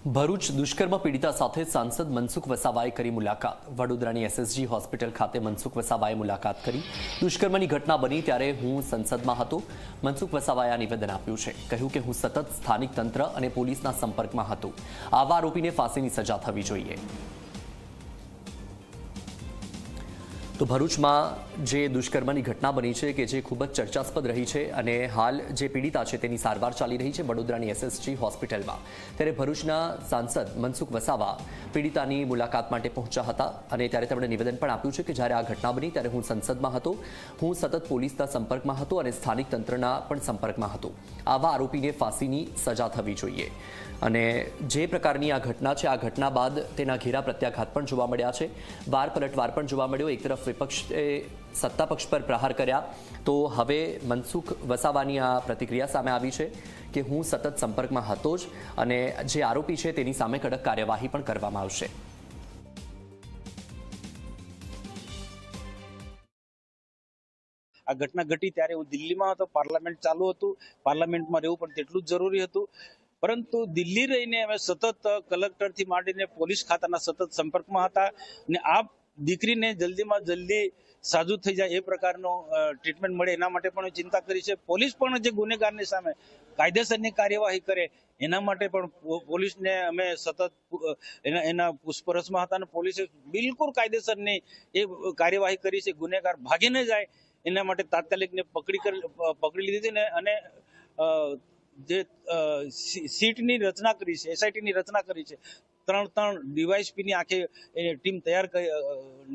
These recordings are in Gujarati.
ભરૂચ દુષ્કર્મ પીડિતા સાથે સાંસદ મનસુખ વસાવાએ કરી મુલાકાત। વડોદરાની એસએસજી હોસ્પિટલ ખાતે મનસુખ વસાવાએ મુલાકાત કરી। દુષ્કર્મની ઘટના બની ત્યારે હું સંસદમાં હતો। મનસુખ વસાવાએ આ નિવેદન આપ્યું છે। કહ્યું કે હું સતત સ્થાનિક તંત્ર અને પોલીસના સંપર્કમાં હતો। આવા આરોપીને ફાંસીની સજા થવી જોઈએ। તો ભરૂચમાં જે દુષ્કર્મની ઘટના બની છે કે જે ખૂબ જ ચર્ચાસ્પદ રહી છે અને હાલ જે પીડિતા છે તેની સારવાર ચાલી રહી છે વડોદરાની એસએસજી હોસ્પિટલમાં। ત્યારે ભરૂચના સાંસદ મનસુખ વસાવા પીડિતાની મુલાકાત માટે પહોંચ્યા હતા અને ત્યારે તેમણે નિવેદન પણ આપ્યું છે કે જ્યારે આ ઘટના બની ત્યારે હું સંસદમાં હતો। હું સતત પોલીસના સંપર્કમાં હતો અને સ્થાનિક તંત્રના પણ સંપર્કમાં હતો। આવા આરોપીને ફાંસીની સજા થવી જોઈએ। અને જે પ્રકારની આ ઘટના છે આ ઘટના બાદ તેના ઘેરા પ્રત્યાઘાત પણ જોવા મળ્યા છે। વાર પલટવાર પણ જોવા મળ્યો। એક તરફ વિપક્ષે સત્તા પક્ષ પર પ્રહાર કર્યા તો હવે મનસુખ વસાવાની આ પ્રતિક્રિયા સામે આવી છે કે હું સતત સંપર્કમાં હતો જ અને જે આરોપી છે તેની સામે કડક કાર્યવાહી પણ કરવામાં આવશે। આ ઘટના ઘટી ત્યારે હું દિલ્હીમાં હતો, પાર્લામેન્ટ ચાલુ હતું, પાર્લામેન્ટમાં રહેવું પણ તેટલું જ જરૂરી હતું। પરંતુ દિલ્હી રહીને અમે સતત કલેક્ટરથી માંડીને પોલીસ ખાતાના સતત સંપર્કમાં હતા અને આ દીકરીને જલ્દીમાં જલ્દી સાજુ થઈ જાય એ પ્રકારનો ટ્રીટમેન્ટ મળે એના માટે પણ ચિંતા કરી છે। પોલીસ પણ જે ગુનેગારની સામે કાયદેસરની કાર્યવાહી કરે એના માટે પણ પોલીસને અમે સતત એના પૂછપરછમાં હતા અને પોલીસે બિલકુલ કાયદેસરની એ કાર્યવાહી કરી છે। ગુનેગાર ભાગી ન જાય એના માટે તાત્કાલિકને પકડી લીધી ને અને જે સીટની રચના કરી છે, એસઆઈટીની રચના કરી છે। ત્રણ ડીવાયએસપીની આખી ટીમ તૈયાર કરી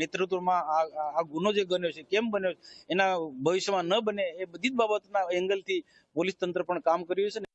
નેતૃત્વમાં આ ગુનો જે બન્યો છે કેમ બન્યો એના ભવિષ્યમાં ન બને એ બધી જ બાબતના એંગલથી પોલીસ તંત્ર પણ કામ કર્યું છે।